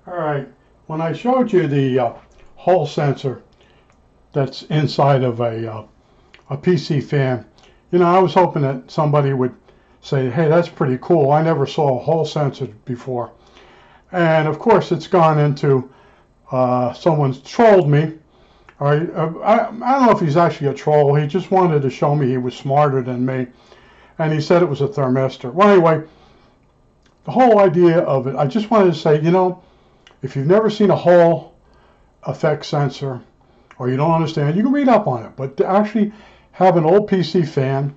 All right, when I showed you the Hall sensor that's inside of a PC fan, I was hoping that somebody would say, hey, that's pretty cool. I never saw a Hall sensor before. And of course, it's gone into someone's trolled me. All right, I don't know if he's actually a troll. He just wanted to show me he was smarter than me. And he said it was a thermistor. Well, anyway, the whole idea of it, I just wanted to say, if you've never seen a Hall effect sensor or you don't understand, you can read up on it. But to actually have an old PC fan,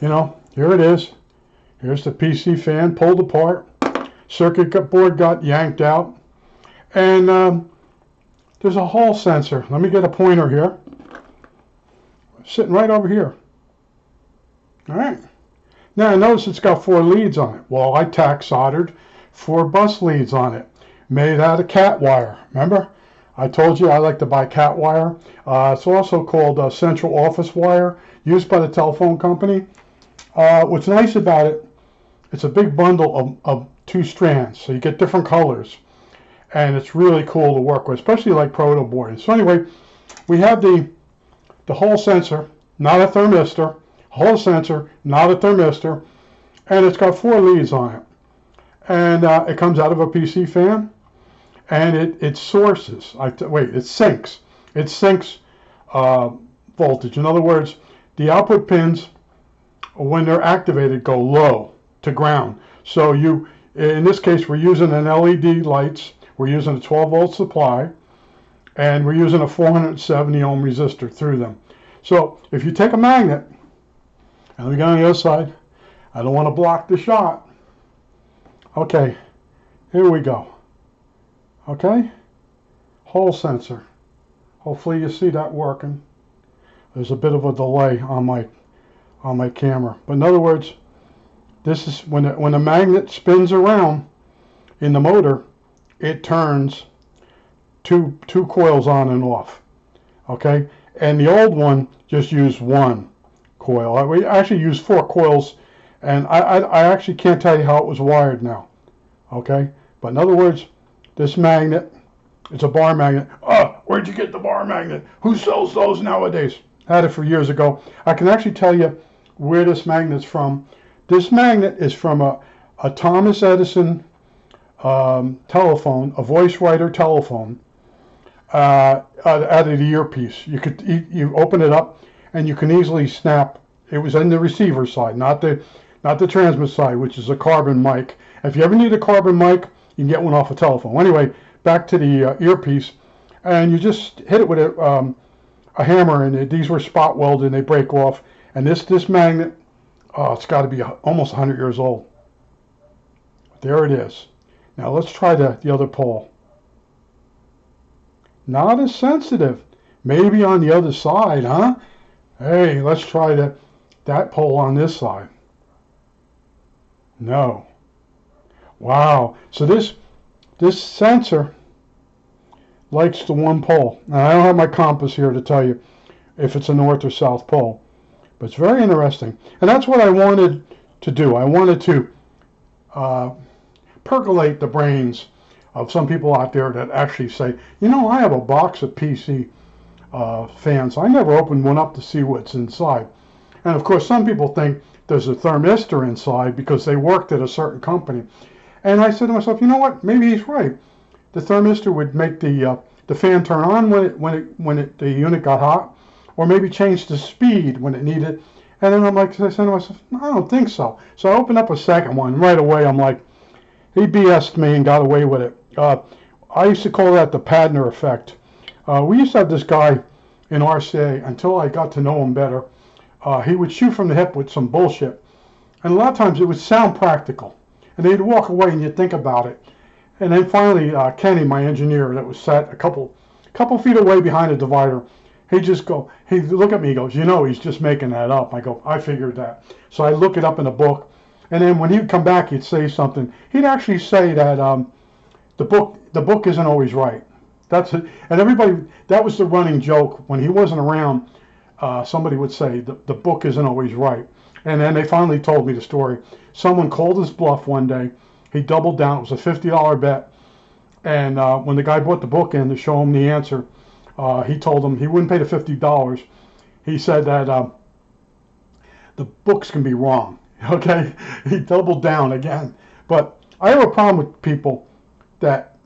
here it is. Here's the PC fan pulled apart. Circuit board got yanked out. And there's a Hall sensor. Let me get a pointer here. Sitting right over here. All right. Now notice it's got 4 leads on it. Well, I tack soldered 4 bus leads on it, made out of cat wire. Remember? I told you I like to buy cat wire. It's also called central office wire, used by the telephone company. What's nice about it, it's a big bundle of 2 strands, so you get different colors. And it's really cool to work with, especially like proto boards. So anyway, we have the Hall sensor, not a thermistor. Hall sensor, not a thermistor, and it's got 4 leads on it. And it comes out of a PC fan, and it sources. It syncs. It syncs voltage. In other words, the output pins, when they're activated, go low to ground. So in this case, we're using an LED lights. We're using a 12-volt supply, and we're using a 470 ohm resistor through them. So if you take a magnet, and we go on the other side. I don't want to block the shot. Okay, here we go. Okay, Hall sensor. Hopefully you see that working. There's a bit of a delay on my camera, but in other words, this is when the magnet spins around in the motor, it turns two coils on and off. Okay, and the old one just used 1 coil. We actually used 4 coils, and I actually can't tell you how it was wired now. Okay, but in other words, this magnet, it's a bar magnet. Where'd you get the bar magnet? Who sells those nowadays? Had it for years ago. I can actually tell you where this magnet's from. This magnet is from a Thomas Edison telephone, a voice writer telephone, out of the earpiece. You open it up, and you can easily snap. It was in the receiver side, not the transmit side, which is a carbon mic. If you ever need a carbon mic, you can get one off a telephone. Anyway, back to the earpiece, and you just hit it with a hammer, and these were spot welded, and they break off. And this magnet, it's got to be almost 100 years old. There it is. Now let's try the other pole. Not as sensitive. Maybe on the other side, huh? Hey, let's try that pole on this side. No. Wow. So this sensor likes the 1 pole. Now, I don't have my compass here to tell you if it's a north or south pole, but it's very interesting. And that's what I wanted to do. I wanted to percolate the brains of some people out there that actually say, I have a box of PC fans. I never opened one up to see what's inside. And of course, some people think there's a thermistor inside because they worked at a certain company. And I said to myself, you know what? Maybe he's right. The thermistor would make the fan turn on when the unit got hot, or maybe change the speed when it needed. And then I said to myself, no, I don't think so. So I opened up a second one. Right away, I'm like, he BS'd me and got away with it. I used to call that the Padner effect. We used to have this guy in RCA until I got to know him better. He would shoot from the hip with some bullshit. And a lot of times it would sound practical. And they'd walk away and you'd think about it. And then finally, Kenny, my engineer that was sat a couple feet away behind the divider, he'd look at me, he goes, he's just making that up. I go, I figured that. So I look it up in a book. And then when he'd come back, he'd say something. He'd actually say that the book isn't always right. That's it. And everybody, that was the running joke. When he wasn't around, somebody would say the book isn't always right. And then they finally told me the story. Someone called his bluff one day. He doubled down. It was a $50 bet. And when the guy brought the book in to show him the answer, he told him he wouldn't pay the $50. He said that the books can be wrong. Okay, he doubled down again. But I have a problem with people that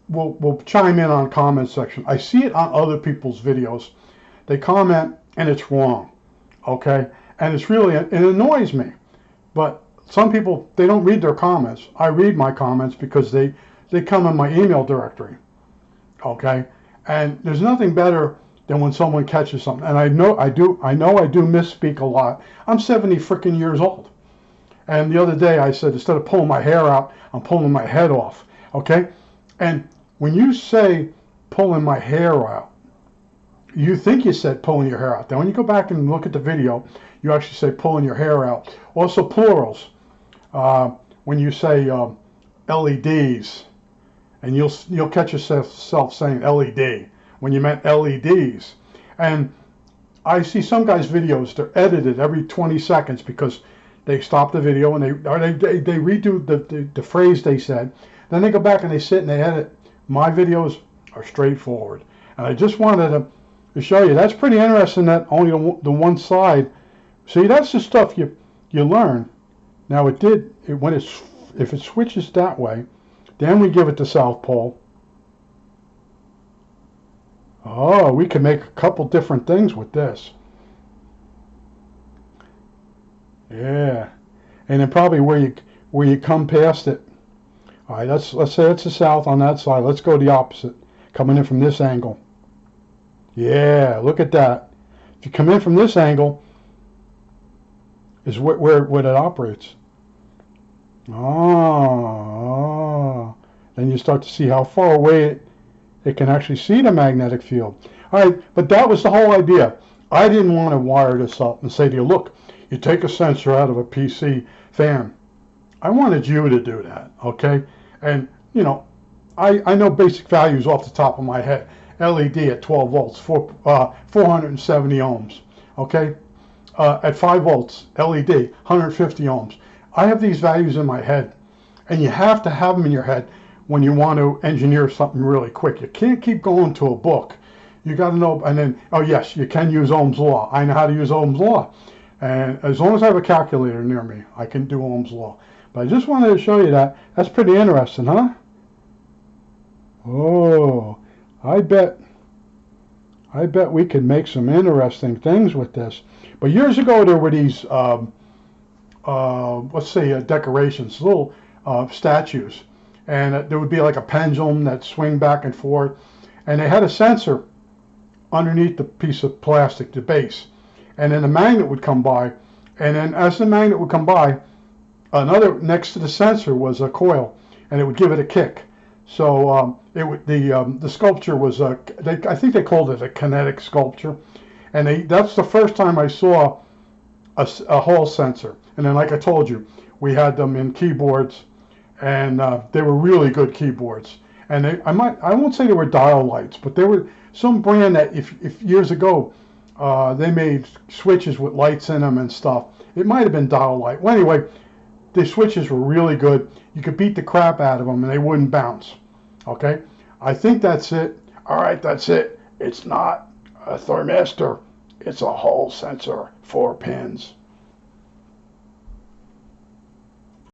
will chime in on comment section. I see it on other people's videos. They comment and it's wrong. Okay, and it's really, it annoys me. But some people, they don't read their comments. I read my comments because they come in my email directory. Okay, and there's nothing better than when someone catches something. And I know I do misspeak a lot. I'm 70 freaking years old. And the other day I said, instead of pulling my hair out, I'm pulling my head off. Okay? And when you say pulling my hair out, you think you said pulling your hair out. Then when you go back and look at the video, you actually say pulling your hair out. Also plurals. When you say LEDs, and you'll catch yourself saying LED when you meant LEDs. And I see some guys' videos, they're edited every 20 seconds because they stop the video and they redo the phrase they said. Then they go back and they sit and they edit. My videos are straightforward. And I just wanted to show you, that's pretty interesting that only the one side. See, that's the stuff you learn. Now if it switches that way, then we give it the South Pole. Oh, we can make a couple different things with this. Yeah, and then probably where you come past it. All right, let's say it's the south on that side. Let's go the opposite, coming in from this angle. Yeah, look at that. If you come in from this angle, is where it operates. Oh, then you start to see how far away it can actually see the magnetic field. All right, but that was the whole idea. I didn't want to wire this up and say to you, look, you take a sensor out of a PC fan. I wanted you to do that, okay? And, you know, I know basic values off the top of my head. LED at 12 volts, 470 ohms, okay? At 5 volts, LED, 150 ohms. I have these values in my head, and you have to have them in your head when you want to engineer something really quick. You can't keep going to a book. You got to know, and then, oh yes, you can use Ohm's law. I know how to use Ohm's law. And as long as I have a calculator near me, I can do Ohm's law. But I just wanted to show you that. That's pretty interesting, huh? Oh, I bet we could make some interesting things with this. But years ago, there were these, let's say, decorations, little statues. And there would be like a pendulum that swing back and forth. And they had a sensor underneath the piece of plastic, the base. And then the magnet would come by. And then as the magnet would come by, another next to the sensor was a coil. And it would give it a kick. So the sculpture was, I think they called it a kinetic sculpture. And that's the first time I saw a Hall sensor. And then, like I told you, we had them in keyboards, and they were really good keyboards. And I won't say they were dial lights, but they were some brand that if years ago they made switches with lights in them and stuff. It might have been dial light. Well, anyway, the switches were really good. You could beat the crap out of them, and they wouldn't bounce. Okay, I think that's it. All right, that's it. It's not a thermistor. It's a Hall sensor, 4 pins.